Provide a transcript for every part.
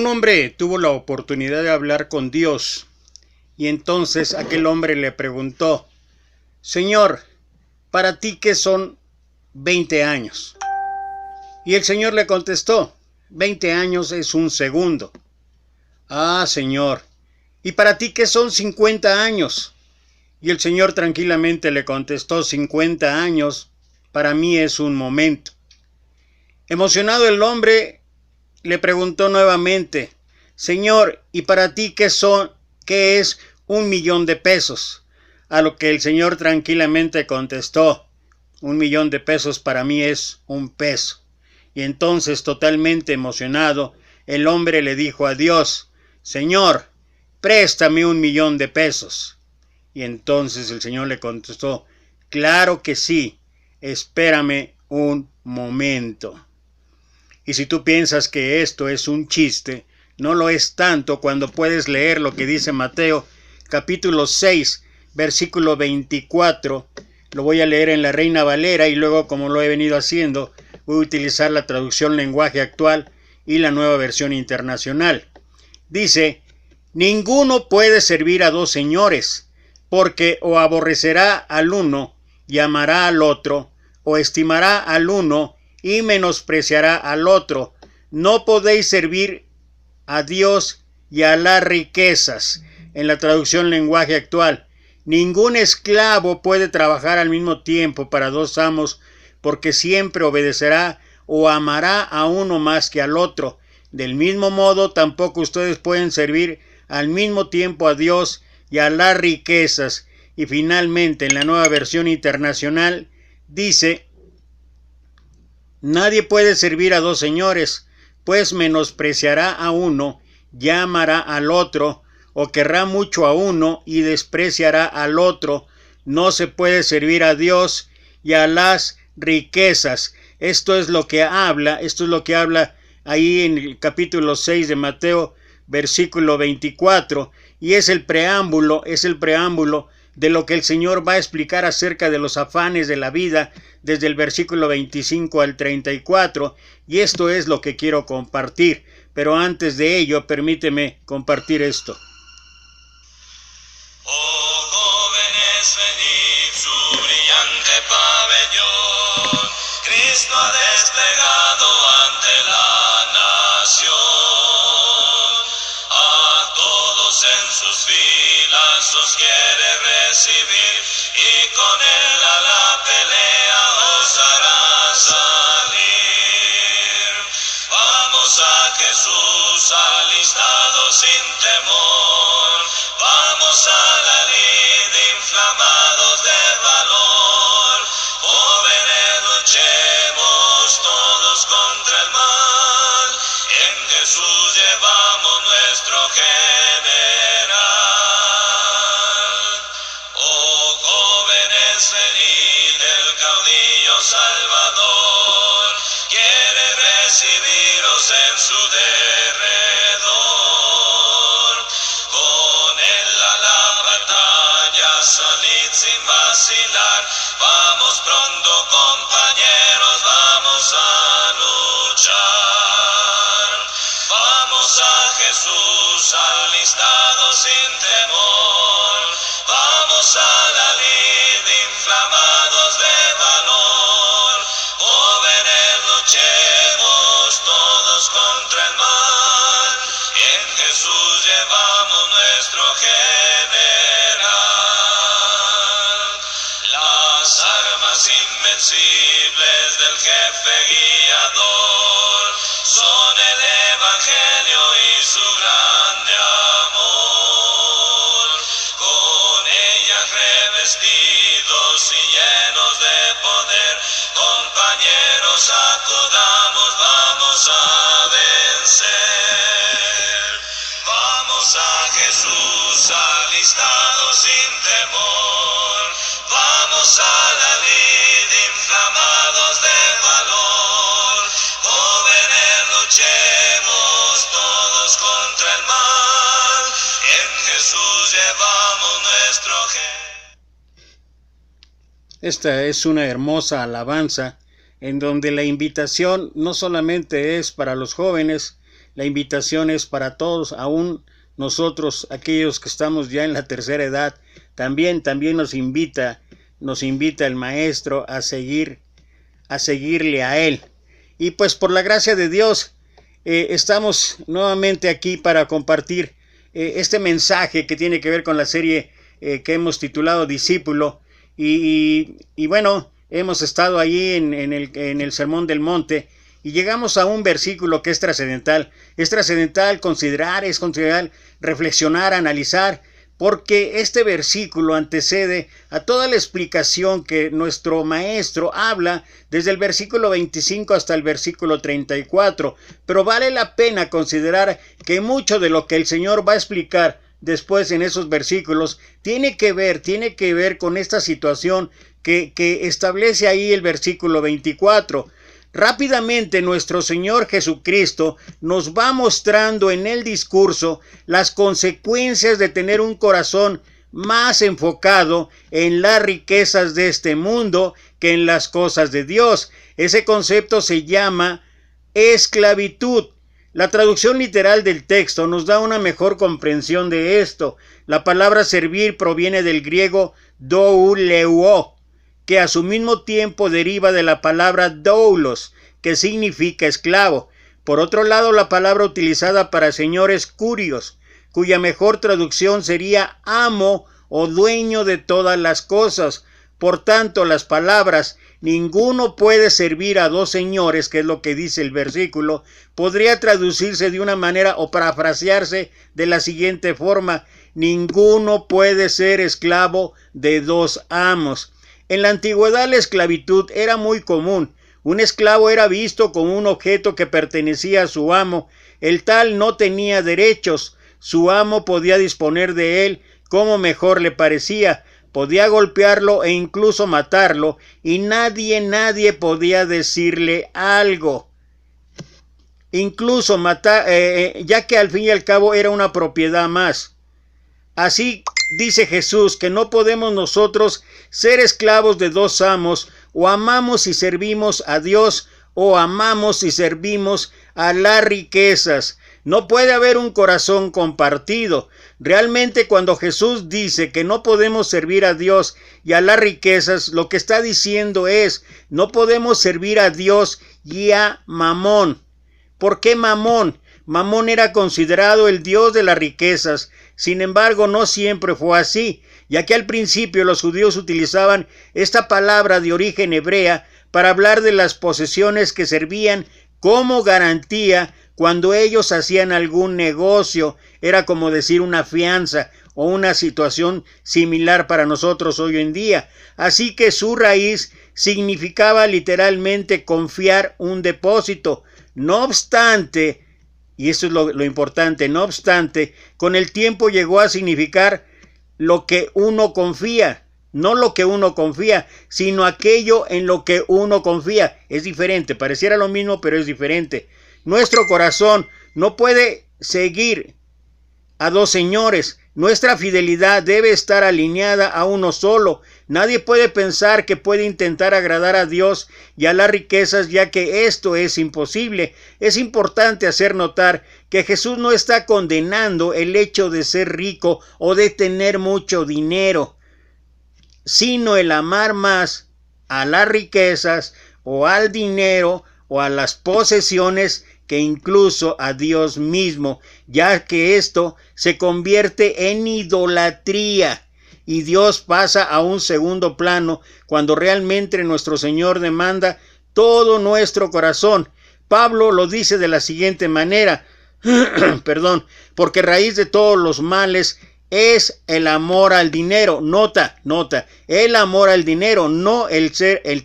Un hombre tuvo la oportunidad de hablar con Dios y entonces aquel hombre le preguntó: Señor, ¿para ti qué son 20 años? Y el Señor le contestó: 20 años es un segundo. Ah, Señor, ¿y para ti qué son 50 años? Y el Señor tranquilamente le contestó: 50 años para mí es un momento. Emocionado el hombre le preguntó nuevamente: Señor, ¿y para ti qué es 1.000.000 de pesos? A lo que el Señor tranquilamente contestó: 1.000.000 de pesos para mí es un peso. Y entonces, totalmente emocionado, el hombre le dijo a Dios: Señor, préstame 1.000.000 de pesos. Y entonces el Señor le contestó: claro que sí, espérame un momento. Y si tú piensas que esto es un chiste, no lo es tanto cuando puedes leer lo que dice Mateo capítulo 6, versículo 24. Lo voy a leer en la Reina Valera y luego, como lo he venido haciendo, voy a utilizar la traducción lenguaje actual y la nueva versión internacional. Dice: ninguno puede servir a dos señores, porque o aborrecerá al uno y amará al otro, o estimará al uno y menospreciará al otro. No podéis servir a Dios y a las riquezas. En la traducción lenguaje actual: ningún esclavo puede trabajar al mismo tiempo para dos amos, porque siempre obedecerá o amará a uno más que al otro. Del mismo modo, tampoco ustedes pueden servir al mismo tiempo a Dios y a las riquezas. Y finalmente, en la nueva versión internacional, dice: nadie puede servir a dos señores, pues menospreciará a uno y amará al otro, o querrá mucho a uno y despreciará al otro. No se puede servir a Dios y a las riquezas. Esto es lo que habla ahí en el capítulo 6 de Mateo, versículo 24, y es el preámbulo de lo que el Señor va a explicar acerca de los afanes de la vida desde el versículo 25 al 34, y esto es lo que quiero compartir. Pero antes de ello, permíteme compartir esto. Oh jóvenes, venid su brillante pabellón, Cristo ha desplegado ante la nación. A todos en sus filas os quiere recibir, y con él a la pelea os hará salir. Vamos a Jesús alistado sin temor, vamos a la lid inflamados de valor. Jóvenes, luchemos todos contra el mal, en Jesús llevamos nuestro general. Oh jóvenes, venid, el caudillo Salvador quiere recibiros en su derredor. Con él a la batalla salid sin vacilar, vamos pronto compañeros, vamos a luchar. Vamos a Jesús alistado sin temor, vamos a la lid inflamados de valor. Jóvenes, luchemos todos contra el mal, en Jesús llevamos nuestro general. Las armas invencibles del jefe guiador son el evangelio y su grande amor. Con ellas revestidos y llenos de poder, compañeros, acudamos, vamos a vencer. Vamos a Jesús alistado sin temor, vamos a la lid inflamados de valor. Jóvenes, luchemos todos contra el mal, en Jesús llevamos nuestro general. Esta es una hermosa alabanza en donde la invitación no solamente es para los jóvenes, La invitación es para todos, aún nosotros, aquellos que estamos ya en la tercera edad, también nos invita el Maestro a seguirle a Él. Y pues por la gracia de Dios, estamos nuevamente aquí para compartir este mensaje que tiene que ver con la serie que hemos titulado Discípulo. Y bueno, hemos estado ahí en el Sermón del Monte y llegamos a un versículo que es trascendental. Es trascendental considerar, reflexionar, analizar, porque este versículo antecede a toda la explicación que nuestro maestro habla desde el versículo 25 hasta el versículo 34. Pero vale la pena considerar que mucho de lo que el Señor va a explicar después en esos versículos tiene que ver con esta situación que establece ahí el versículo 24. Rápidamente nuestro Señor Jesucristo nos va mostrando en el discurso las consecuencias de tener un corazón más enfocado en las riquezas de este mundo que en las cosas de Dios. Ese concepto se llama esclavitud. La traducción literal del texto nos da una mejor comprensión de esto. La palabra servir proviene del griego douleuo, que a su mismo tiempo deriva de la palabra doulos, que significa esclavo. Por otro lado, la palabra utilizada para señor es kurios, cuya mejor traducción sería amo o dueño de todas las cosas. Por tanto, las palabras ninguno puede servir a dos señores, que es lo que dice el versículo, podría traducirse de una manera o parafrasearse de la siguiente forma: ninguno puede ser esclavo de dos amos. En la antigüedad la esclavitud era muy común. Un esclavo era visto como un objeto que pertenecía a su amo. El tal no tenía derechos. Su amo podía disponer de él como mejor le parecía. Podía golpearlo e incluso matarlo, y nadie podía decirle algo. Incluso matar, ya que al fin y al cabo era una propiedad más. Así dice Jesús que no podemos nosotros ser esclavos de dos amos: o amamos y servimos a Dios, o amamos y servimos a las riquezas. No puede haber un corazón compartido. Realmente, cuando Jesús dice que no podemos servir a Dios y a las riquezas, lo que está diciendo es: no podemos servir a Dios y a Mamón. ¿Por qué Mamón? Mamón era considerado el dios de las riquezas. Sin embargo, no siempre fue así, ya que al principio los judíos utilizaban esta palabra de origen hebrea para hablar de las posesiones que servían como garantía cuando ellos hacían algún negocio. Era como decir una fianza o una situación similar para nosotros hoy en día. Así que su raíz significaba literalmente confiar un depósito. No obstante, y eso es lo importante, no obstante, con el tiempo llegó a significar lo que uno confía. No lo que uno confía, sino aquello en lo que uno confía. Es diferente, pareciera lo mismo, pero es diferente. Nuestro corazón no puede seguir a dos señores. Nuestra fidelidad debe estar alineada a uno solo. Nadie puede pensar que puede intentar agradar a Dios y a las riquezas, ya que esto es imposible. Es importante hacer notar que Jesús no está condenando el hecho de ser rico o de tener mucho dinero, sino el amar más a las riquezas o al dinero o a las posesiones que incluso a Dios mismo, ya que esto se convierte en idolatría y Dios pasa a un segundo plano cuando realmente nuestro Señor demanda todo nuestro corazón. Pablo lo dice de la siguiente manera, porque raíz de todos los males es el amor al dinero. Nota, el amor al dinero, no el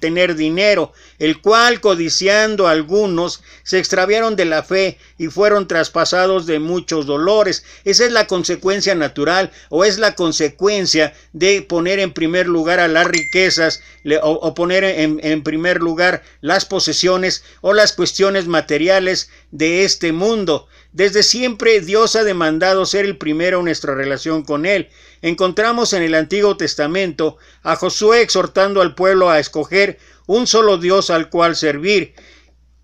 tener dinero, el cual codiciando algunos se extraviaron de la fe y fueron traspasados de muchos dolores. Esa es la consecuencia natural, o es la consecuencia de poner en primer lugar a las riquezas o poner en primer lugar las posesiones o las cuestiones materiales de este mundo. Desde siempre Dios ha demandado ser el primero en nuestra relación con Él. Encontramos en el Antiguo Testamento a Josué exhortando al pueblo a escoger un solo Dios al cual servir.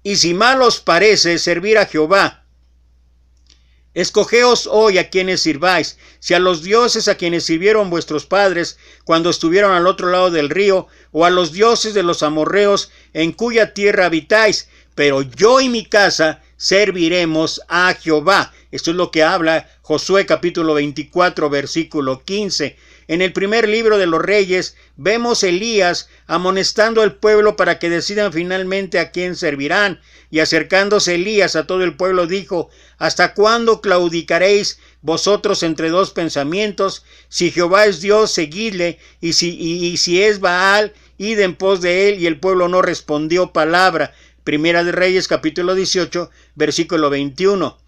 Y si mal os parece servir a Jehová, Escogeos hoy a quienes sirváis, si a los dioses a quienes sirvieron vuestros padres cuando estuvieron al otro lado del río, o a los dioses de los amorreos en cuya tierra habitáis, pero yo y mi casa serviremos a Jehová. Esto es lo que habla Josué capítulo 24, versículo 15. En el primer libro de los Reyes vemos Elías amonestando al pueblo para que decidan finalmente a quién servirán. Y acercándose Elías a todo el pueblo dijo: ¿hasta cuándo claudicaréis vosotros entre dos pensamientos? Si Jehová es Dios, seguidle, y si es Baal, id en pos de él. Y el pueblo no respondió palabra. Primera de Reyes capítulo 18, versículo 21.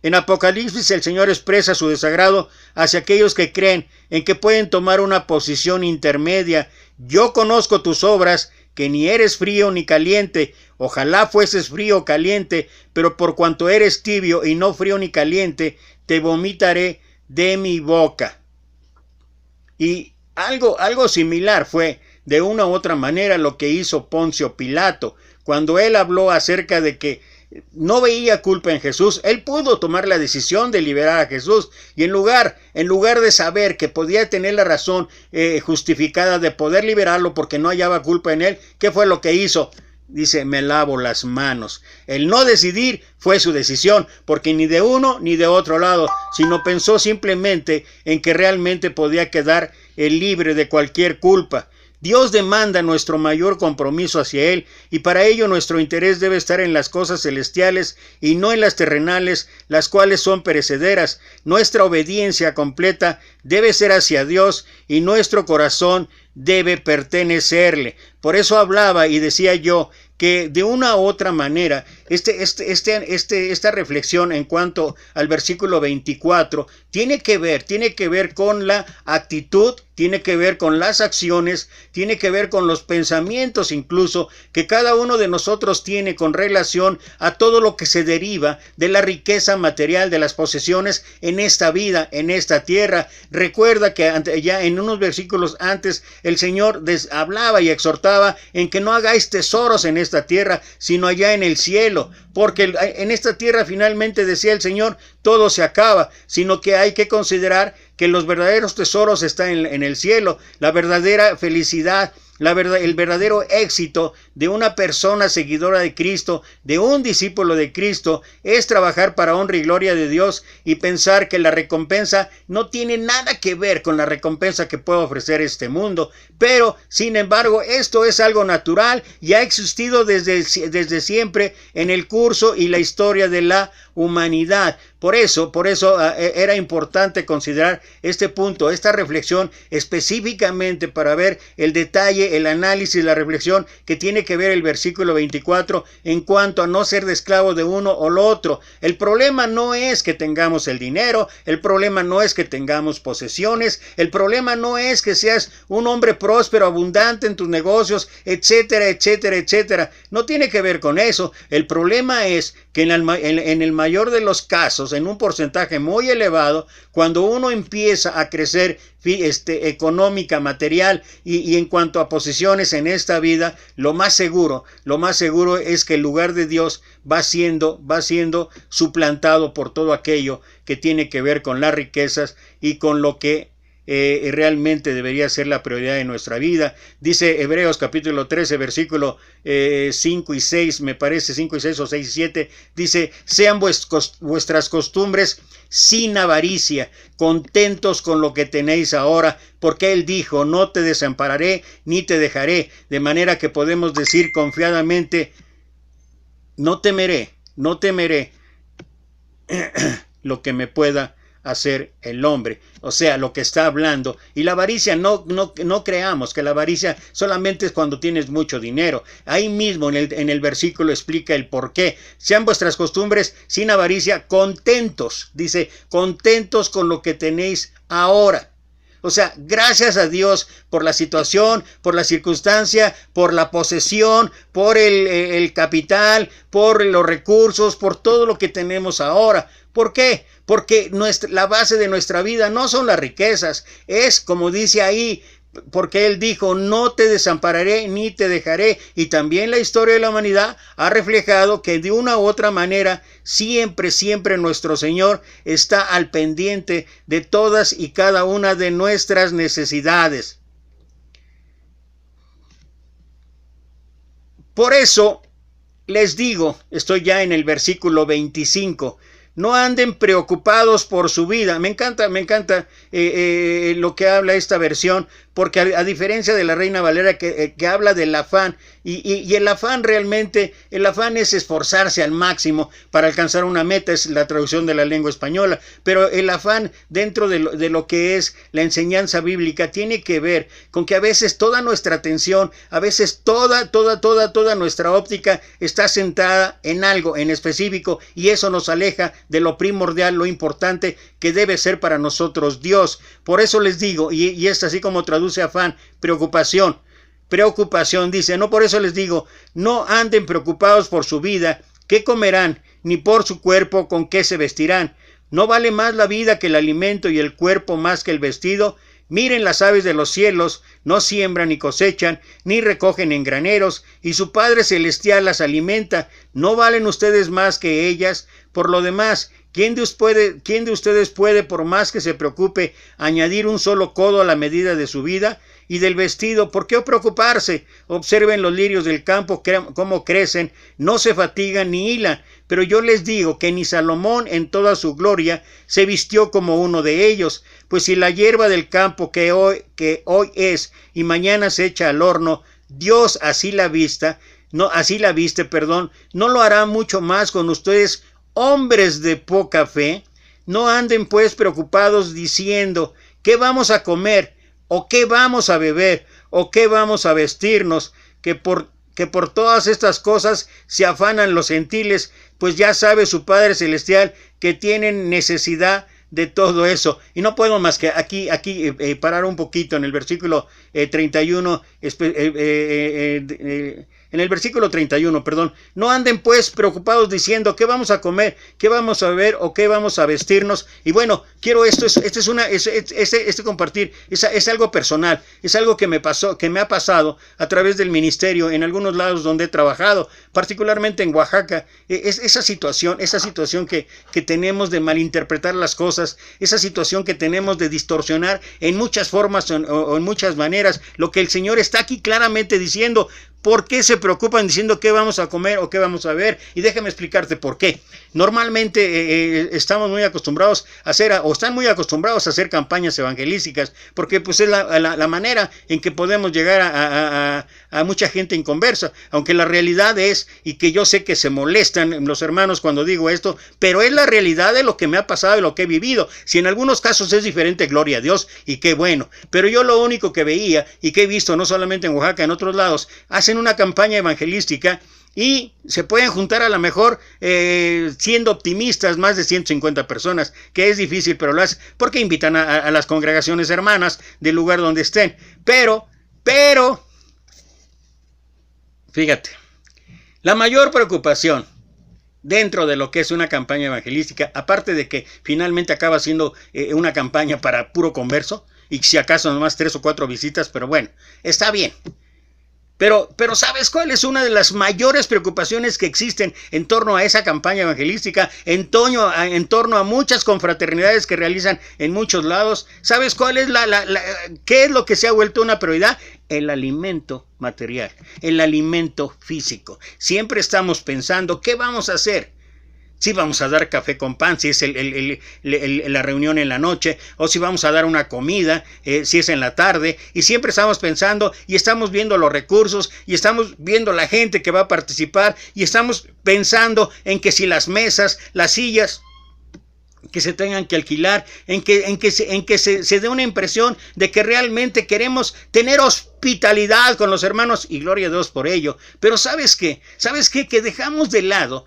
En Apocalipsis el Señor expresa su desagrado hacia aquellos que creen en que pueden tomar una posición intermedia. Yo conozco tus obras, que ni eres frío ni caliente. Ojalá fueses frío o caliente, pero por cuanto eres tibio y no frío ni caliente, te vomitaré de mi boca. Y algo similar fue de una u otra manera lo que hizo Poncio Pilato. Cuando él habló acerca de que no veía culpa en Jesús, él pudo tomar la decisión de liberar a Jesús, y en lugar de saber que podía tener la razón justificada de poder liberarlo porque no hallaba culpa en él, ¿qué fue lo que hizo? Dice: me lavo las manos. El no decidir fue su decisión, porque ni de uno ni de otro lado, sino pensó simplemente en que realmente podía quedar libre de cualquier culpa. Dios demanda nuestro mayor compromiso hacia Él, y para ello nuestro interés debe estar en las cosas celestiales y no en las terrenales, las cuales son perecederas. Nuestra obediencia completa debe ser hacia Dios, y nuestro corazón debe pertenecerle. Por eso hablaba y decía yo que de una u otra manera esta reflexión en cuanto al versículo 24 tiene que ver con la actitud, tiene que ver con las acciones, tiene que ver con los pensamientos incluso que cada uno de nosotros tiene con relación a todo lo que se deriva de la riqueza material, de las posesiones en esta vida, en esta tierra. Recuerda que ya en unos versículos antes el Señor hablaba y exhortaba en que no hagáis tesoros en esta tierra, sino allá en el cielo, porque en esta tierra finalmente, decía el Señor, todo se acaba, sino que hay que considerar que los verdaderos tesoros están en el cielo. La verdadera felicidad, el verdadero éxito de una persona seguidora de Cristo, de un discípulo de Cristo, es trabajar para honra y gloria de Dios y pensar que la recompensa no tiene nada que ver con la recompensa que puede ofrecer este mundo. Pero, sin embargo, esto es algo natural y ha existido desde siempre en el curso y la historia de la humanidad. Por eso era importante considerar este punto, esta reflexión específicamente para ver el detalle, el análisis, la reflexión que tiene que ver el versículo 24 en cuanto a no ser de esclavo de uno o lo otro. El problema no es que tengamos el dinero, el problema no es que tengamos posesiones, el problema no es que seas un hombre próspero, abundante en tus negocios, etcétera, etcétera, etcétera. No tiene que ver con eso. El problema es que en el mayor de los casos, en un porcentaje muy elevado, cuando uno empieza a crecer económica, material y en cuanto a posesiones en esta vida, lo más seguro es que el lugar de Dios va siendo suplantado por todo aquello que tiene que ver con las riquezas y con lo que realmente debería ser la prioridad de nuestra vida. Dice Hebreos capítulo 13 versículo 5 y 6, me parece 5 y 6 o 6 y 7, dice: sean vuestras costumbres sin avaricia, contentos con lo que tenéis ahora, porque Él dijo: no te desampararé ni te dejaré. De manera que podemos decir confiadamente: no temeré lo que me pueda hacer el hombre. O sea, lo que está hablando. Y la avaricia, no creamos que la avaricia solamente es cuando tienes mucho dinero. Ahí mismo en el versículo explica el por qué. Sean vuestras costumbres sin avaricia, contentos. Dice: contentos con lo que tenéis ahora. O sea, gracias a Dios por la situación, por la circunstancia, por la posesión, por el capital, por los recursos, por todo lo que tenemos ahora. ¿Por qué? Porque la base de nuestra vida no son las riquezas, es, como dice ahí, porque Él dijo, no te desampararé ni te dejaré. Y también la historia de la humanidad ha reflejado que de una u otra manera siempre, siempre nuestro Señor está al pendiente de todas y cada una de nuestras necesidades. Por eso les digo, estoy ya en el versículo 25, no anden preocupados por su vida. Me encanta lo que habla esta versión, porque a diferencia de la Reina Valera que habla del afán, y el afán realmente, el afán es esforzarse al máximo para alcanzar una meta, es la traducción de la lengua española, pero el afán dentro de lo que es la enseñanza bíblica tiene que ver con que a veces toda nuestra atención, a veces toda nuestra óptica está centrada en algo en específico, y eso nos aleja de lo primordial, lo importante que debe ser para nosotros Dios. Por eso les digo, y es así como traduce afán, preocupación, dice, no, por eso les digo, no anden preocupados por su vida, qué comerán, ni por su cuerpo, con qué se vestirán. ¿No vale más la vida que el alimento y el cuerpo más que el vestido? Miren las aves de los cielos, no siembran ni cosechan, ni recogen en graneros, y su Padre Celestial las alimenta. ¿No valen ustedes más que ellas? Por lo demás, ¿quién de ustedes puede, por más que se preocupe, añadir un solo codo a la medida de su vida? Y del vestido, ¿por qué preocuparse? Observen los lirios del campo, cómo crecen, no se fatigan ni hilan. Pero yo les digo que ni Salomón en toda su gloria se vistió como uno de ellos. Pues si la hierba del campo que hoy es y mañana se echa al horno, Dios así la viste, no lo hará mucho más con ustedes, hombres de poca fe. No anden pues preocupados diciendo, ¿qué vamos a comer? ¿O qué vamos a beber? ¿O qué vamos a vestirnos? Que por todas estas cosas se afanan los gentiles, pues ya sabe su Padre Celestial que tienen necesidad de todo eso. Y no puedo más que aquí parar un poquito en el versículo 31, en el versículo 31, no anden pues preocupados diciendo qué vamos a comer, qué vamos a beber o qué vamos a vestirnos. Y bueno, quiero compartir, es algo personal, es algo que me ha pasado a través del ministerio en algunos lados donde he trabajado, particularmente en Oaxaca. Esa situación que tenemos de malinterpretar las cosas, esa situación que tenemos de distorsionar en muchas formas o en muchas maneras lo que el Señor está aquí claramente diciendo. ¿Por qué se preocupan diciendo qué vamos a comer o qué vamos a ver? Y déjame explicarte por qué. Normalmente estamos muy acostumbrados están muy acostumbrados a hacer campañas evangelísticas, porque pues es la manera en que podemos llegar a mucha gente inconversa, aunque la realidad es, y que yo sé que se molestan los hermanos cuando digo esto, pero es la realidad de lo que me ha pasado y lo que he vivido. Si en algunos casos es diferente, gloria a Dios, y qué bueno. Pero yo lo único que veía y que he visto, no solamente en Oaxaca, en otros lados, hacen una campaña evangelística y se pueden juntar a lo mejor, siendo optimistas, más de 150 personas, que es difícil, pero lo hacen porque invitan a las congregaciones hermanas del lugar donde estén. Pero, fíjate, la mayor preocupación dentro de lo que es una campaña evangelística, aparte de que finalmente acaba siendo una campaña para puro converso, y si acaso nomás 3 o 4 visitas, pero bueno, está bien. Pero ¿sabes cuál es una de las mayores preocupaciones que existen en torno a esa campaña evangelística, en torno a muchas confraternidades que realizan en muchos lados? ¿Sabes cuál es qué es lo que se ha vuelto una prioridad? El alimento material, el alimento físico. Siempre estamos pensando, ¿qué vamos a hacer? Si vamos a dar café con pan, si es la reunión en la noche, o si vamos a dar una comida, si es en la tarde, y siempre estamos pensando y estamos viendo los recursos y estamos viendo la gente que va a participar y estamos pensando en que si las mesas, las sillas que se tengan que alquilar, en que se dé una impresión de que realmente queremos tener hospitalidad con los hermanos, y gloria a Dios por ello. Pero ¿sabes qué? Que dejamos de lado,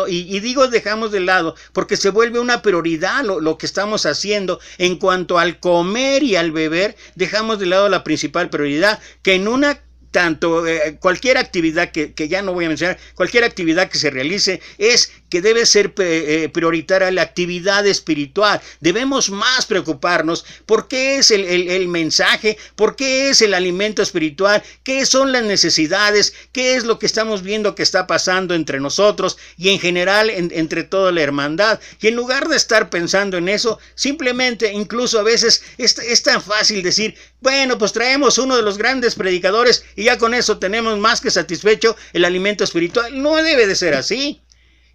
y digo dejamos de lado porque se vuelve una prioridad lo que estamos haciendo en cuanto al comer y al beber. Dejamos de lado la principal prioridad, que en una tanto cualquier actividad que ya no voy a mencionar, cualquier actividad que se realice, es que debe ser prioritaria la actividad espiritual. Debemos más preocuparnos por qué es el mensaje, por qué es el alimento espiritual, qué son las necesidades, qué es lo que estamos viendo que está pasando entre nosotros y en general entre toda la hermandad. Y en lugar de estar pensando en eso, simplemente, incluso a veces es tan fácil decir, bueno, pues traemos uno de los grandes predicadores y ya con eso tenemos más que satisfecho el alimento espiritual. No debe de ser así.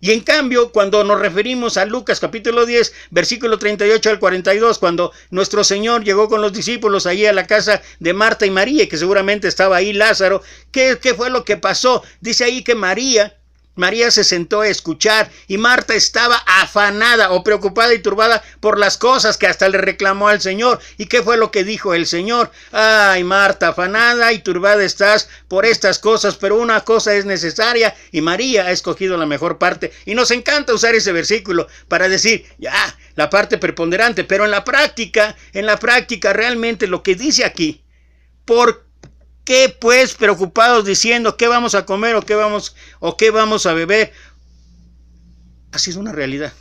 Y en cambio, cuando nos referimos a Lucas capítulo 10, versículo 38 al 42, cuando nuestro Señor llegó con los discípulos ahí a la casa de Marta y María, y que seguramente estaba ahí Lázaro, ¿qué fue lo que pasó? Dice ahí que María se sentó a escuchar y Marta estaba afanada o preocupada y turbada por las cosas, que hasta le reclamó al Señor. ¿Y qué fue lo que dijo el Señor? Ay, Marta, afanada y turbada estás por estas cosas, pero una cosa es necesaria y María ha escogido la mejor parte. Y nos encanta usar ese versículo para decir, ya, la parte preponderante, pero en la práctica realmente lo que dice aquí, ¿por qué pues preocupados diciendo qué vamos a comer o qué vamos a beber? Ha sido una realidad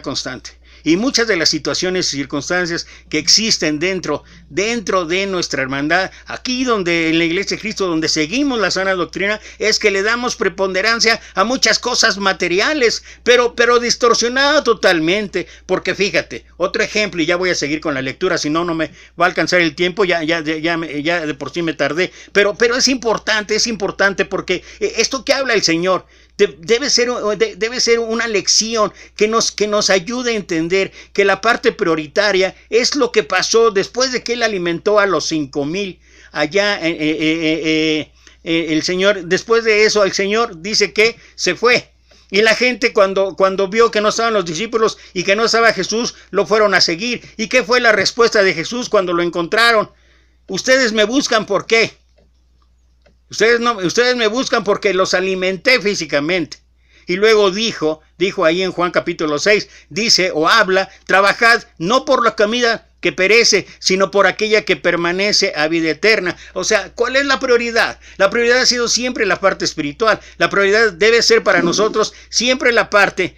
constante. Y muchas de las situaciones y circunstancias que existen dentro de nuestra hermandad, aquí donde en la Iglesia de Cristo, donde seguimos la sana doctrina, es que le damos preponderancia a muchas cosas materiales, pero distorsionada totalmente. Porque fíjate, otro ejemplo, y ya voy a seguir con la lectura, si no me va a alcanzar el tiempo, ya de por sí me tardé, pero es importante porque esto que habla el Señor debe ser una lección que nos ayude a entender que la parte prioritaria es lo que pasó después de que Él alimentó a los 5,000 allá. El Señor, después de eso, el Señor dice que se fue. Y la gente cuando vio que no estaban los discípulos y que no estaba Jesús, lo fueron a seguir. ¿Y qué fue la respuesta de Jesús cuando lo encontraron? Ustedes me buscan, ¿por qué? Ustedes me buscan porque los alimenté físicamente. Y luego dijo ahí en Juan capítulo 6, dice o habla, trabajad no por la comida que perece, sino por aquella que permanece a vida eterna. O sea, ¿cuál es la prioridad? La prioridad ha sido siempre la parte espiritual. La prioridad debe ser para nosotros siempre la parte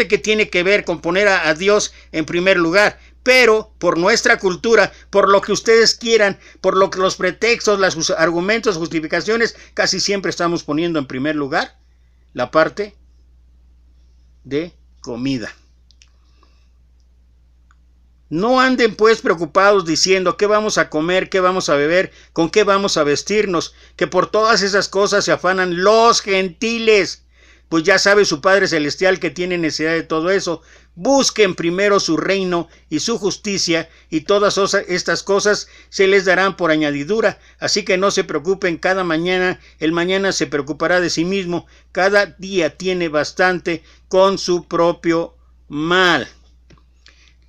que tiene que ver con poner a Dios en primer lugar. Pero por nuestra cultura, por lo que ustedes quieran, por lo que los pretextos, los argumentos, justificaciones, casi siempre estamos poniendo en primer lugar la parte de comida. No anden pues preocupados diciendo qué vamos a comer, qué vamos a beber, con qué vamos a vestirnos, que por todas esas cosas se afanan los gentiles. Pues ya sabe su Padre Celestial que tiene necesidad de todo eso. Busquen primero su reino y su justicia, y todas estas cosas se les darán por añadidura. Así que no se preocupen cada mañana, el mañana se preocupará de sí mismo. Cada día tiene bastante con su propio mal.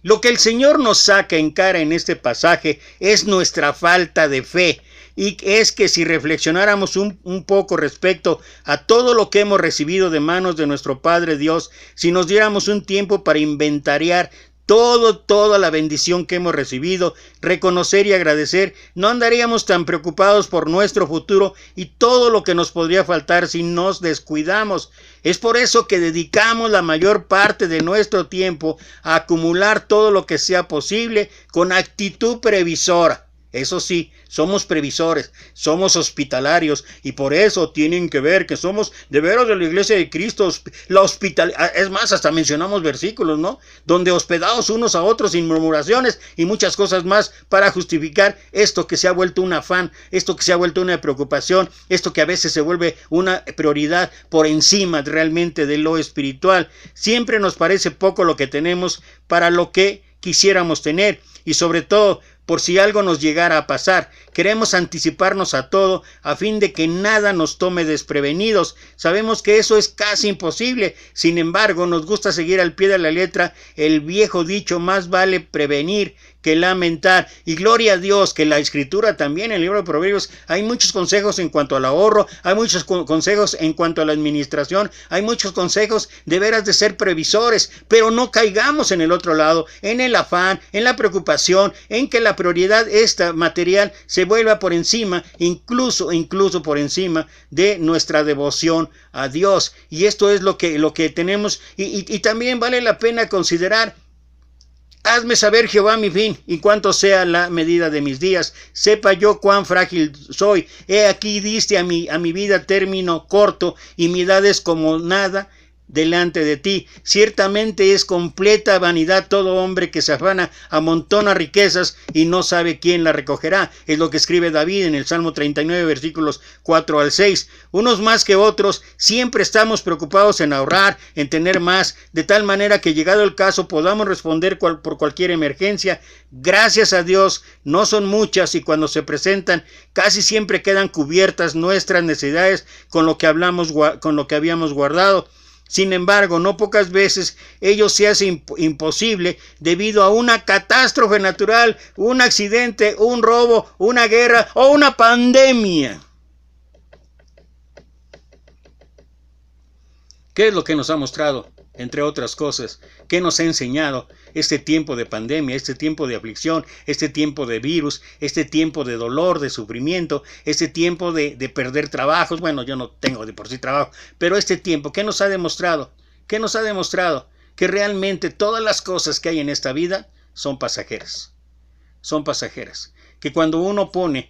Lo que el Señor nos saca en cara en este pasaje es nuestra falta de fe. Y es que si reflexionáramos un poco respecto a todo lo que hemos recibido de manos de nuestro Padre Dios, si nos diéramos un tiempo para inventariar toda la bendición que hemos recibido, reconocer y agradecer, no andaríamos tan preocupados por nuestro futuro y todo lo que nos podría faltar si nos descuidamos. Es por eso que dedicamos la mayor parte de nuestro tiempo a acumular todo lo que sea posible con actitud previsora. Eso sí, somos previsores, somos hospitalarios, y por eso tienen que ver que somos de veras de la Iglesia de Cristo, es más, hasta mencionamos versículos, ¿no? Donde hospedados unos a otros sin murmuraciones y muchas cosas más para justificar esto que se ha vuelto un afán, esto que se ha vuelto una preocupación, esto que a veces se vuelve una prioridad por encima realmente de lo espiritual. Siempre nos parece poco lo que tenemos para lo que quisiéramos tener, y sobre todo, por si algo nos llegara a pasar, queremos anticiparnos a todo a fin de que nada nos tome desprevenidos. Sabemos que eso es casi imposible. Sin embargo, nos gusta seguir al pie de la letra el viejo dicho, más vale prevenir que lamentar. Y gloria a Dios que la Escritura también, en el libro de Proverbios, hay muchos consejos en cuanto al ahorro, hay muchos consejos en cuanto a la administración, hay muchos consejos de veras de ser previsores, pero no caigamos en el otro lado, en el afán, en la preocupación, oración, en que la prioridad esta material se vuelva por encima, incluso por encima de nuestra devoción a Dios. Y esto es lo que tenemos, y también vale la pena considerar: hazme saber, Jehová, mi fin, y cuánto sea la medida de mis días. Sepa yo cuán frágil soy. He aquí diste a mi vida término corto, y mi edad es como nada delante de ti. Ciertamente es completa vanidad todo hombre que se afana, amontona riquezas y no sabe quién la recogerá. Es lo que escribe David en el Salmo 39, versículos 4 al 6. Unos más que otros, siempre estamos preocupados en ahorrar, en tener más, de tal manera que llegado el caso podamos responder por cualquier emergencia. Gracias a Dios, no son muchas, y cuando se presentan, casi siempre quedan cubiertas nuestras necesidades con lo que habíamos guardado. Sin embargo, no pocas veces ello se hace imposible debido a una catástrofe natural, un accidente, un robo, una guerra o una pandemia. ¿Qué es lo que nos ha mostrado, entre otras cosas? ¿Qué nos ha enseñado este tiempo de pandemia, este tiempo de aflicción, este tiempo de virus, este tiempo de dolor, de sufrimiento, este tiempo de perder trabajos? Bueno, yo no tengo de por sí trabajo, pero este tiempo, ¿qué nos ha demostrado? ¿Qué nos ha demostrado? Que realmente todas las cosas que hay en esta vida son pasajeras. Son pasajeras. Que cuando uno pone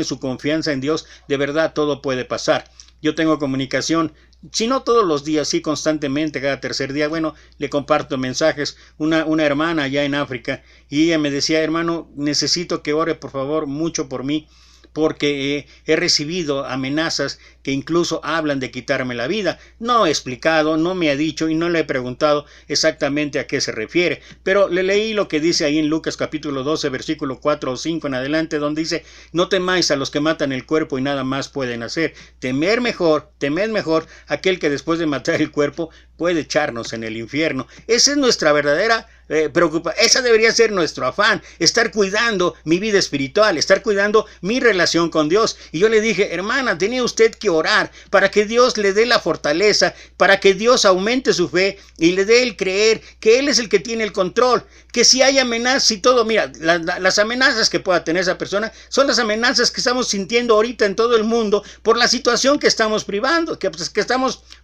su confianza en Dios, de verdad todo puede pasar. Yo tengo comunicación, si no todos los días, sí constantemente, cada tercer día. Bueno, le comparto mensajes. Una hermana allá en África, y ella me decía: hermano, necesito que ore por favor mucho por mí, porque he recibido amenazas que incluso hablan de quitarme la vida. No he explicado, no me ha dicho y no le he preguntado exactamente a qué se refiere, pero le leí lo que dice ahí en Lucas capítulo 12, versículo 4 o 5 en adelante, donde dice: no temáis a los que matan el cuerpo y nada más pueden hacer. Temed mejor aquel que después de matar el cuerpo puede echarnos en el infierno. Esa es nuestra verdadera preocupación. Esa debería ser nuestro afán, estar cuidando mi vida espiritual, estar cuidando mi relación con Dios. Y yo le dije: hermana, tenía usted que orar para que Dios le dé la fortaleza, para que Dios aumente su fe y le dé el creer que Él es el que tiene el control, que si hay amenazas y todo, mira, las amenazas que pueda tener esa persona son las amenazas que estamos sintiendo ahorita en todo el mundo por la situación que estamos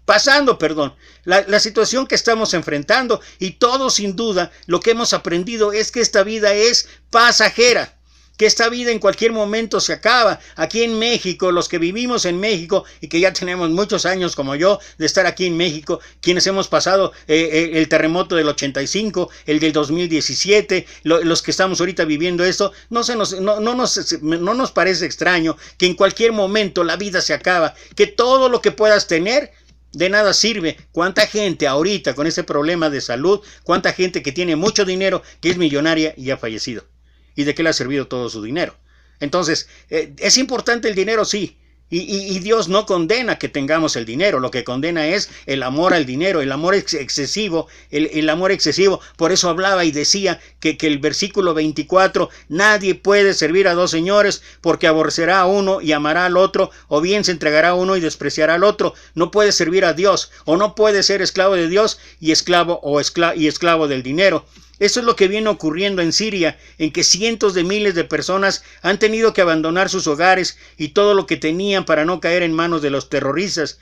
pasando, la situación que estamos enfrentando. Y todo, sin duda, lo que hemos aprendido es que esta vida es pasajera, que esta vida en cualquier momento se acaba. Aquí en México, los que vivimos en México y que ya tenemos muchos años como yo de estar aquí en México, quienes hemos pasado el terremoto del 85, el del 2017, los que estamos ahorita viviendo esto, no nos parece extraño que en cualquier momento la vida se acaba, que todo lo que puedas tener de nada sirve. ¿Cuánta gente ahorita con ese problema de salud? ¿Cuánta gente que tiene mucho dinero, que es millonaria y ha fallecido? ¿Y de qué le ha servido todo su dinero? Entonces, es importante el dinero, sí. Y Dios no condena que tengamos el dinero. Lo que condena es el amor al dinero, el amor excesivo, el amor excesivo. Por eso hablaba y decía que el versículo 24: nadie puede servir a dos señores, porque aborrecerá a uno y amará al otro, o bien se entregará a uno y despreciará al otro. No puede servir a Dios, o no puede ser esclavo de Dios y esclavo del dinero. Eso es lo que viene ocurriendo en Siria, en que cientos de miles de personas han tenido que abandonar sus hogares y todo lo que tenían para no caer en manos de los terroristas.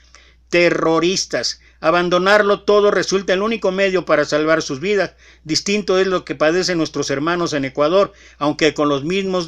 Abandonarlo todo resulta el único medio para salvar sus vidas. Distinto es lo que padecen nuestros hermanos en Ecuador, aunque con los mismos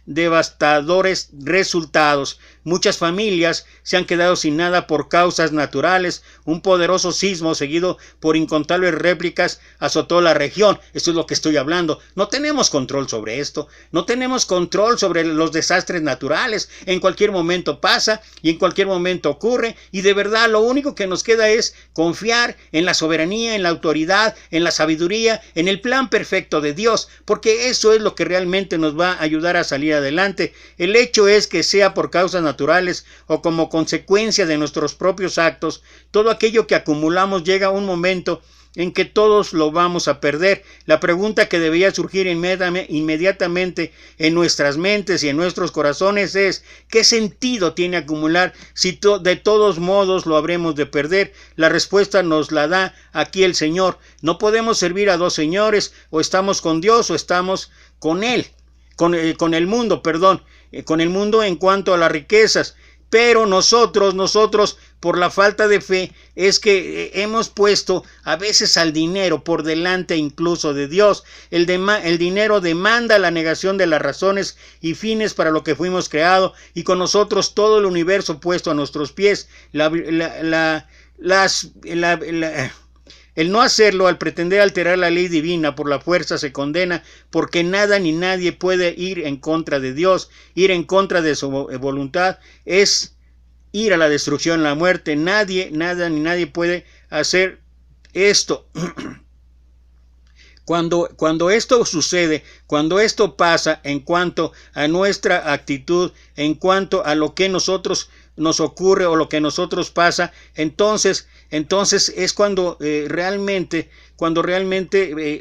devastadores resultados. Muchas familias se han quedado sin nada por causas naturales. Un poderoso sismo seguido por incontables réplicas azotó la región. Esto es lo que estoy hablando. No tenemos control sobre esto. No tenemos control sobre los desastres naturales. En cualquier momento pasa y en cualquier momento ocurre. Y de verdad lo único que nos queda es confiar en la soberanía, en la autoridad, en la sabiduría, en el plan perfecto de Dios, porque eso es lo que realmente nos va a ayudar a salir adelante. El hecho es que sea por causas naturales o como consecuencia de nuestros propios actos, todo aquello que acumulamos llega un momento en que todos lo vamos a perder. La pregunta que debería surgir inmediatamente en nuestras mentes y en nuestros corazones es: ¿qué sentido tiene acumular si de todos modos lo habremos de perder? La respuesta nos la da aquí el Señor. No podemos servir a dos señores: o estamos con Dios o estamos con Él, con el mundo, con el mundo en cuanto a las riquezas. Pero nosotros, por la falta de fe, es que hemos puesto a veces al dinero por delante incluso de Dios. El dinero demanda la negación de las razones y fines para lo que fuimos creados, y con nosotros todo el universo puesto a nuestros pies. El no hacerlo, al pretender alterar la ley divina por la fuerza, se condena, porque nada ni nadie puede ir en contra de Dios. Ir en contra de su voluntad es ir a la destrucción, a la muerte. Nada ni nadie puede hacer esto. Cuando esto sucede, cuando esto pasa en cuanto a nuestra actitud, en cuanto a lo que nosotros nos ocurre o lo que nosotros pasa, entonces es cuando realmente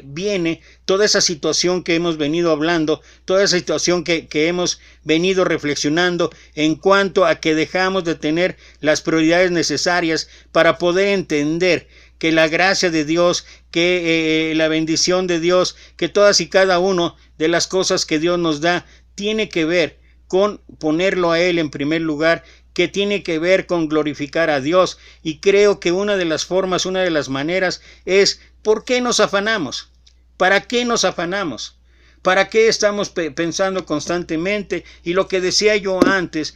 viene toda esa situación que hemos venido hablando, toda esa situación que hemos venido reflexionando, en cuanto a que dejamos de tener las prioridades necesarias para poder entender que la gracia de Dios, que la bendición de Dios, que todas y cada una de las cosas que Dios nos da tiene que ver con ponerlo a Él en primer lugar, que tiene que ver con glorificar a Dios. Y creo que una de las formas, una de las maneras es: ¿por qué nos afanamos? ¿Para qué nos afanamos? ¿Para qué estamos pensando constantemente? Y lo que decía yo antes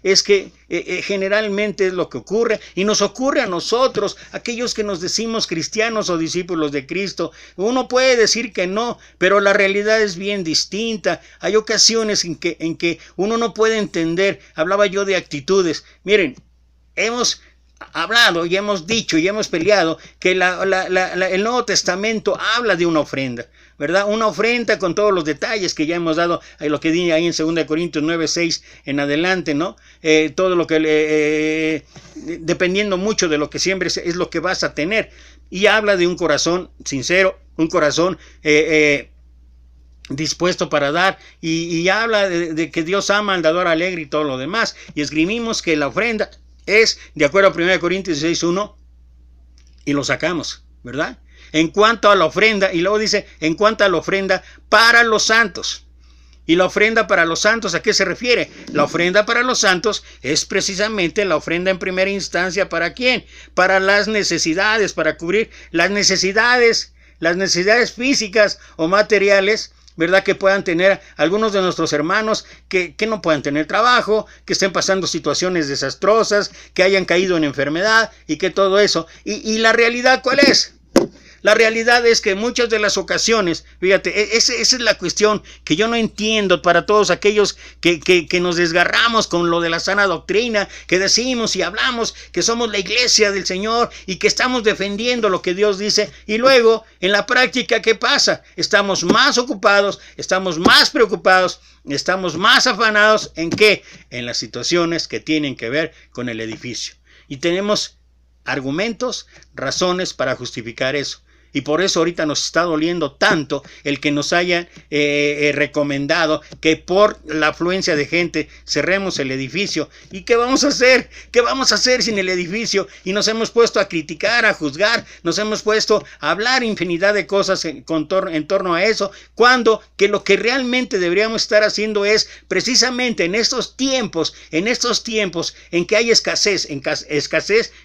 es que generalmente es lo que ocurre, y nos ocurre a nosotros, aquellos que nos decimos cristianos o discípulos de Cristo. Uno puede decir que no, pero la realidad es bien distinta. Hay ocasiones en que uno no puede entender. Hablaba yo de actitudes. Miren, hemos hablado y hemos dicho y hemos peleado que el Nuevo Testamento habla de una ofrenda, ¿verdad? Una ofrenda con todos los detalles que ya hemos dado, lo que dice ahí en 2 Corintios 9:6 en adelante, ¿no? Todo lo que, dependiendo mucho de lo que siembres, es lo que vas a tener. Y habla de un corazón sincero, un corazón dispuesto para dar, y habla de que Dios ama al dador alegre y todo lo demás. Y esgrimimos que la ofrenda es de acuerdo a 1 Corintios 16:1 y lo sacamos, ¿verdad? En cuanto a la ofrenda, y luego dice: en cuanto a la ofrenda para los santos. ¿Y la ofrenda para los santos a qué se refiere? La ofrenda para los santos es precisamente la ofrenda en primera instancia. ¿Para quién? Para las necesidades, para cubrir las necesidades físicas o materiales, ¿verdad? Que puedan tener algunos de nuestros hermanos que no puedan tener trabajo, que estén pasando situaciones desastrosas, que hayan caído en enfermedad y que todo eso. ¿Y la realidad cuál es? La realidad es que en muchas de las ocasiones, fíjate, esa es la cuestión que yo no entiendo para todos aquellos que nos desgarramos con lo de la sana doctrina, que decimos y hablamos que somos la iglesia del Señor y que estamos defendiendo lo que Dios dice, y luego en la práctica, ¿qué pasa? Estamos más ocupados, estamos más preocupados, estamos más afanados. ¿En qué? En las situaciones que tienen que ver con el edificio. Y tenemos argumentos, razones para justificar eso. Y por eso ahorita nos está doliendo tanto el que nos hayan recomendado que por la afluencia de gente cerremos el edificio. ¿Y qué vamos a hacer? ¿Qué vamos a hacer sin el edificio? Y nos hemos puesto a criticar, a juzgar, nos hemos puesto a hablar infinidad de cosas en torno a eso, cuando que lo que realmente deberíamos estar haciendo es precisamente en estos tiempos en que hay escasez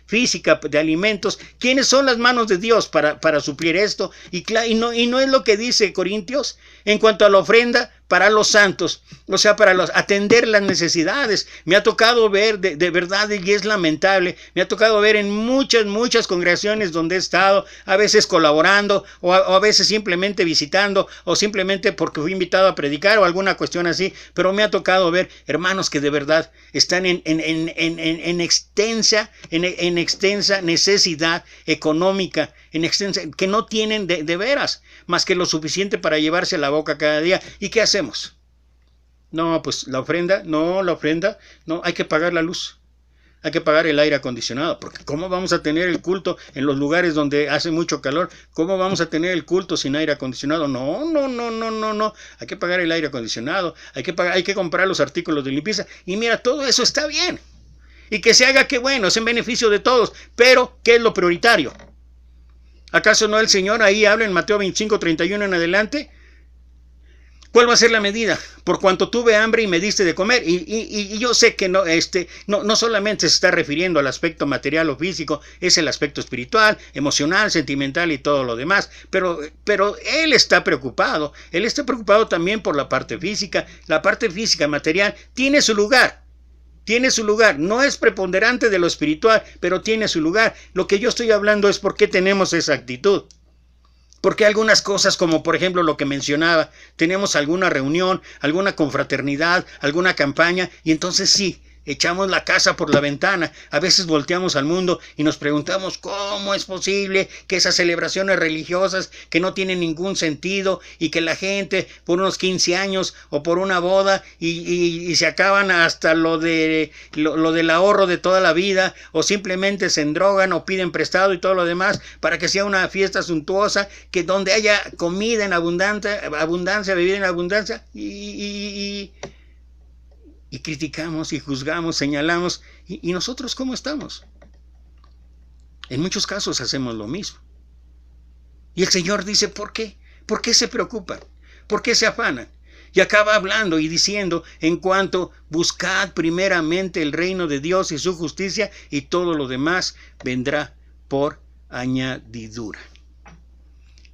física de alimentos, ¿quiénes son las manos de Dios para suplir esto? Y no es lo que dice Corintios en cuanto a la ofrenda para los santos, o sea, para atender las necesidades. Me ha tocado ver, de verdad, y es lamentable, me ha tocado ver en muchas congregaciones donde he estado, a veces colaborando, o a veces simplemente visitando, o simplemente porque fui invitado a predicar o alguna cuestión así, pero me ha tocado ver hermanos que de verdad están en extensa necesidad económica, que no tienen de veras más que lo suficiente para llevarse a la boca cada día. ¿Y qué hacemos? No, pues la ofrenda, no, hay que pagar la luz. Hay que pagar el aire acondicionado, porque ¿cómo vamos a tener el culto en los lugares donde hace mucho calor? ¿Cómo vamos a tener el culto sin aire acondicionado? No. Hay que pagar el aire acondicionado, hay que comprar los artículos de limpieza. Y mira, todo eso está bien. Y que se haga, que bueno, es en beneficio de todos. Pero, ¿qué es lo prioritario? ¿Acaso no el Señor ahí habla en Mateo 25:31 en adelante? ¿Cuál va a ser la medida? Por cuanto tuve hambre y me diste de comer. Y yo sé que no solamente se está refiriendo al aspecto material o físico, es el aspecto espiritual, emocional, sentimental y todo lo demás. Pero Él está preocupado. Él está preocupado también por la parte física. La parte física, material, tiene su lugar. Tiene su lugar. No es preponderante de lo espiritual, pero tiene su lugar. Lo que yo estoy hablando es por qué tenemos esa actitud. Porque algunas cosas, como por ejemplo lo que mencionaba, tenemos alguna reunión, alguna confraternidad, alguna campaña, y entonces sí, echamos la casa por la ventana. A veces volteamos al mundo y nos preguntamos cómo es posible que esas celebraciones religiosas que no tienen ningún sentido y que la gente por unos 15 años o por una boda y se acaban hasta lo del ahorro de toda la vida, o simplemente se endrogan o piden prestado y todo lo demás para que sea una fiesta suntuosa, que donde haya comida en abundancia, bebida en abundancia, y criticamos y juzgamos, señalamos. ¿Y nosotros cómo estamos? En muchos casos hacemos lo mismo. Y el Señor dice, ¿por qué? ¿Por qué se preocupan? ¿Por qué se afanan? Y acaba hablando y diciendo, en cuanto buscad primeramente el reino de Dios y su justicia, y todo lo demás vendrá por añadidura.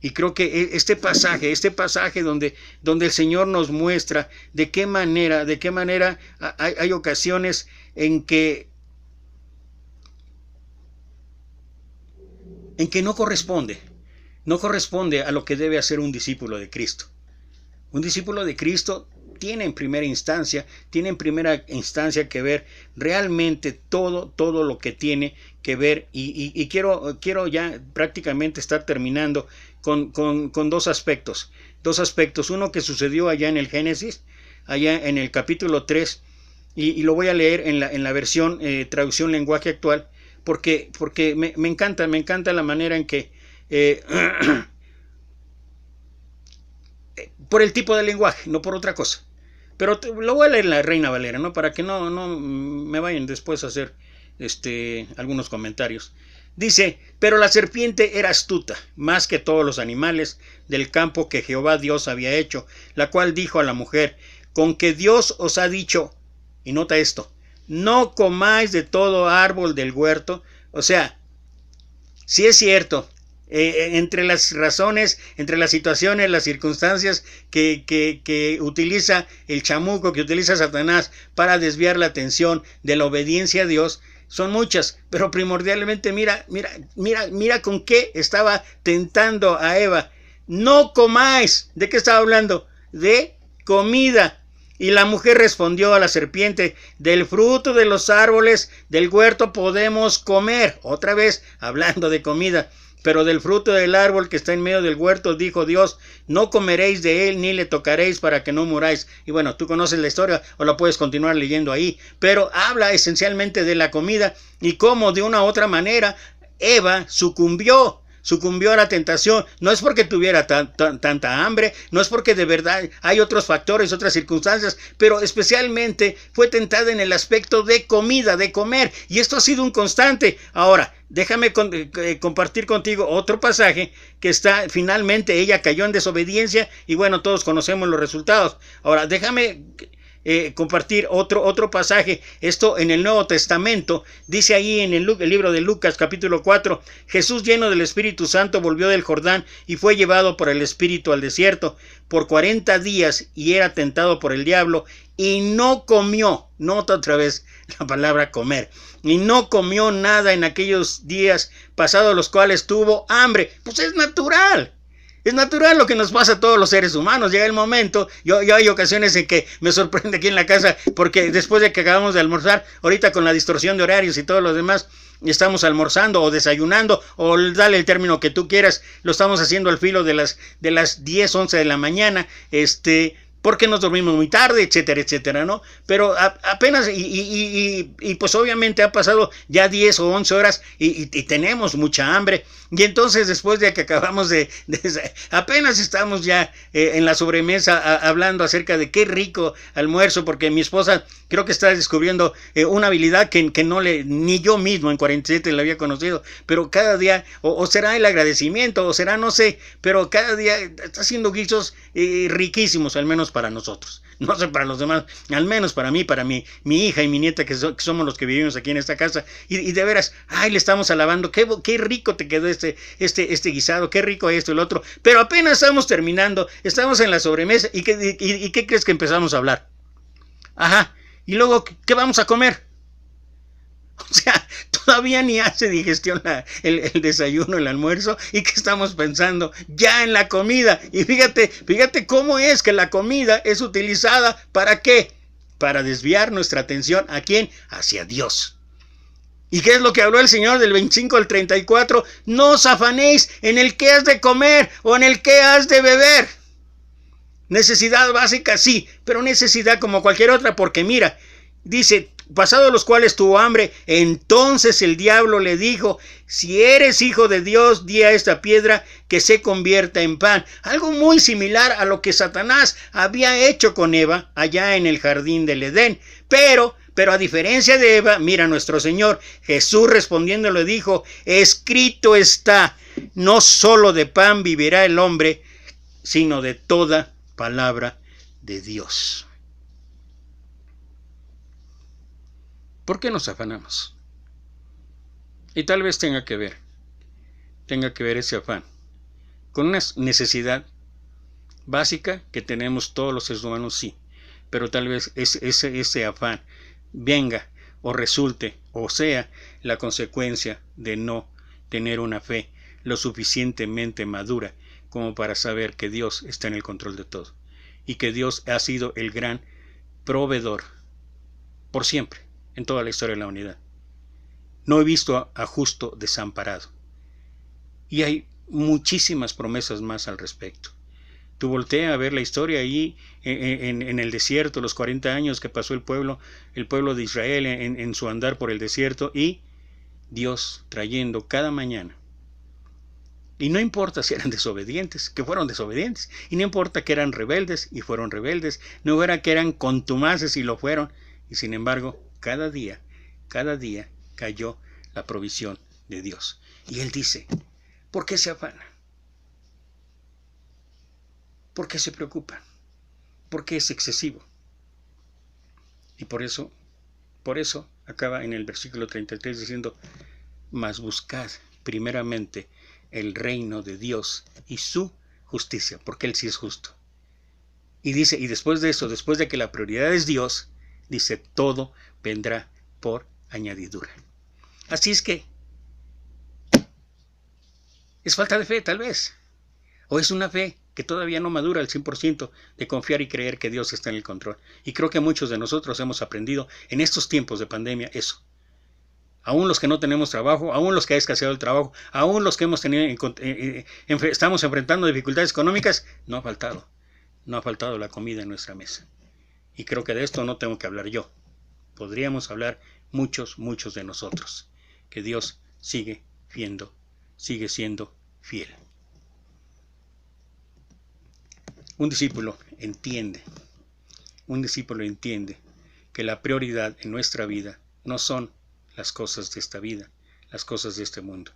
Y creo que este pasaje donde el Señor nos muestra de qué manera hay ocasiones en que no corresponde a lo que debe hacer un discípulo de Cristo. Un discípulo de Cristo tiene en primera instancia que ver realmente todo lo que tiene que ver, y quiero ya prácticamente estar terminando con dos aspectos. Uno que sucedió allá en el Génesis, allá en el capítulo 3, y lo voy a leer en la versión traducción lenguaje actual, porque me encanta la manera en que por el tipo de lenguaje, no por otra cosa. Pero lo voy a leer en la Reina Valera, ¿no? Para que no me vayan después a hacer algunos comentarios. Dice, pero la serpiente era astuta, más que todos los animales del campo que Jehová Dios había hecho, la cual dijo a la mujer, con que Dios os ha dicho, y nota esto, no comáis de todo árbol del huerto. O sea, si es cierto, entre las razones, entre las situaciones, las circunstancias que utiliza el chamuco, que utiliza Satanás para desviar la atención de la obediencia a Dios, son muchas, pero primordialmente mira con qué estaba tentando a Eva. No comáis. ¿De qué estaba hablando? De comida. Y la mujer respondió a la serpiente, del fruto de los árboles del huerto podemos comer. Otra vez hablando de comida. Pero del fruto del árbol que está en medio del huerto, dijo Dios, no comeréis de él ni le tocaréis para que no muráis. Y bueno, tú conoces la historia o la puedes continuar leyendo ahí. Pero habla esencialmente de la comida y cómo de una u otra manera Eva sucumbió a la tentación. No es porque tuviera tanta hambre, no es porque de verdad hay otros factores, otras circunstancias, pero especialmente fue tentada en el aspecto de comida, de comer, y esto ha sido un constante. Ahora, déjame compartir contigo otro pasaje que finalmente ella cayó en desobediencia y bueno, todos conocemos los resultados. Ahora, déjame compartir otro pasaje. Esto en el Nuevo Testamento, dice ahí en el libro de Lucas capítulo 4, Jesús lleno del Espíritu Santo volvió del Jordán y fue llevado por el Espíritu al desierto por 40 días y era tentado por el diablo y no comió, nota otra vez la palabra comer, y no comió nada en aquellos días pasados los cuales tuvo hambre. Pues es natural. Es natural lo que nos pasa a todos los seres humanos. Llega el momento, yo hay ocasiones en que me sorprende aquí en la casa, porque después de que acabamos de almorzar, ahorita con la distorsión de horarios y todo lo demás, estamos almorzando o desayunando, o dale el término que tú quieras, lo estamos haciendo al filo de las 10, 11 de la mañana, porque nos dormimos muy tarde, etcétera, etcétera, ¿no? Pero apenas, y pues obviamente ha pasado ya 10 o 11 horas y tenemos mucha hambre. Y entonces después de que acabamos apenas estamos ya en la sobremesa hablando acerca de qué rico almuerzo, porque mi esposa creo que está descubriendo una habilidad que no ni yo mismo en 47 la había conocido, pero cada día, o será el agradecimiento, o será no sé, pero cada día está haciendo guisos riquísimos, al menos para nosotros. No sé para los demás, al menos para mí, para mi hija y mi nieta, que somos los que vivimos aquí en esta casa. Y de veras, ay, le estamos alabando, qué rico te quedó este guisado, qué rico esto, el otro. Pero apenas estamos terminando, estamos en la sobremesa, ¿y qué crees que empezamos a hablar? Ajá, y luego, ¿qué vamos a comer? O sea, todavía ni hace digestión el desayuno, el almuerzo, y que estamos pensando ya en la comida. Y fíjate cómo es que la comida es utilizada, ¿para qué? Para desviar nuestra atención, ¿a quién? Hacia Dios. ¿Y qué es lo que habló el Señor del 25 al 34? No os afanéis en el que has de comer o en el que has de beber. Necesidad básica, sí, pero necesidad como cualquier otra, porque mira, dice, pasados los cuales tuvo hambre, entonces el diablo le dijo, si eres hijo de Dios, di a esta piedra que se convierta en pan. Algo muy similar a lo que Satanás había hecho con Eva allá en el jardín del Edén. Pero a diferencia de Eva, mira, nuestro Señor Jesús respondiendo le dijo, escrito está, no solo de pan vivirá el hombre, sino de toda palabra de Dios. ¿Por qué nos afanamos? Y tal vez tenga que ver ese afán con una necesidad básica que tenemos todos los seres humanos, sí, pero tal vez ese afán venga o resulte o sea la consecuencia de no tener una fe lo suficientemente madura como para saber que Dios está en el control de todo y que Dios ha sido el gran proveedor por siempre en toda la historia de la humanidad. No he visto a justo desamparado. Y hay muchísimas promesas más al respecto. Tú voltea a ver la historia allí en el desierto, los 40 años que pasó el pueblo de Israel en su andar por el desierto, y Dios trayendo cada mañana. Y no importa si eran desobedientes, que fueron desobedientes. Y no importa que eran rebeldes, y fueron rebeldes. No era que eran contumaces, y lo fueron. Y sin embargo, cada día cayó la provisión de Dios. Y Él dice, ¿por qué se afana? ¿Por qué se preocupa? ¿Por qué es excesivo? Y por eso acaba en el versículo 33 diciendo, mas buscad primeramente el reino de Dios y su justicia, porque Él sí es justo. Y dice, y después de eso, después de que la prioridad es Dios, dice, todo vendrá por añadidura. Así es que es falta de fe, tal vez. O es una fe que todavía no madura al 100% de confiar y creer que Dios está en el control. Y creo que muchos de nosotros hemos aprendido en estos tiempos de pandemia eso. Aún los que no tenemos trabajo, aún los que ha escaseado el trabajo, aún los que hemos estamos enfrentando dificultades económicas, no ha faltado la comida en nuestra mesa. Y creo que de esto no tengo que hablar yo. Podríamos hablar muchos de nosotros. Que Dios sigue siendo fiel. Un discípulo entiende que la prioridad en nuestra vida no son las cosas de esta vida, las cosas de este mundo.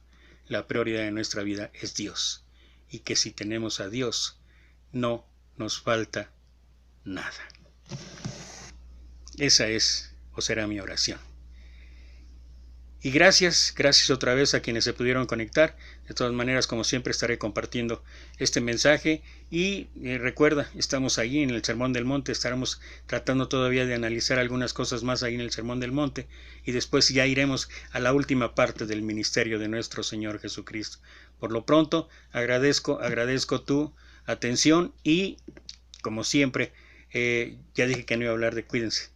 La prioridad en nuestra vida es Dios. Y que si tenemos a Dios, no nos falta nada. Esa es o será mi oración. Y gracias otra vez a quienes se pudieron conectar. De todas maneras, como siempre, estaré compartiendo este mensaje. Y recuerda, estamos ahí en el Sermón del Monte. Estaremos tratando todavía de analizar algunas cosas más ahí en el Sermón del Monte. Y después ya iremos a la última parte del ministerio de nuestro Señor Jesucristo. Por lo pronto, agradezco tu atención. Y, como siempre, ya dije que no iba a hablar de cuídense.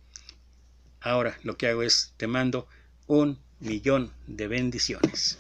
Ahora lo que hago es, te mando 1.000.000 de bendiciones.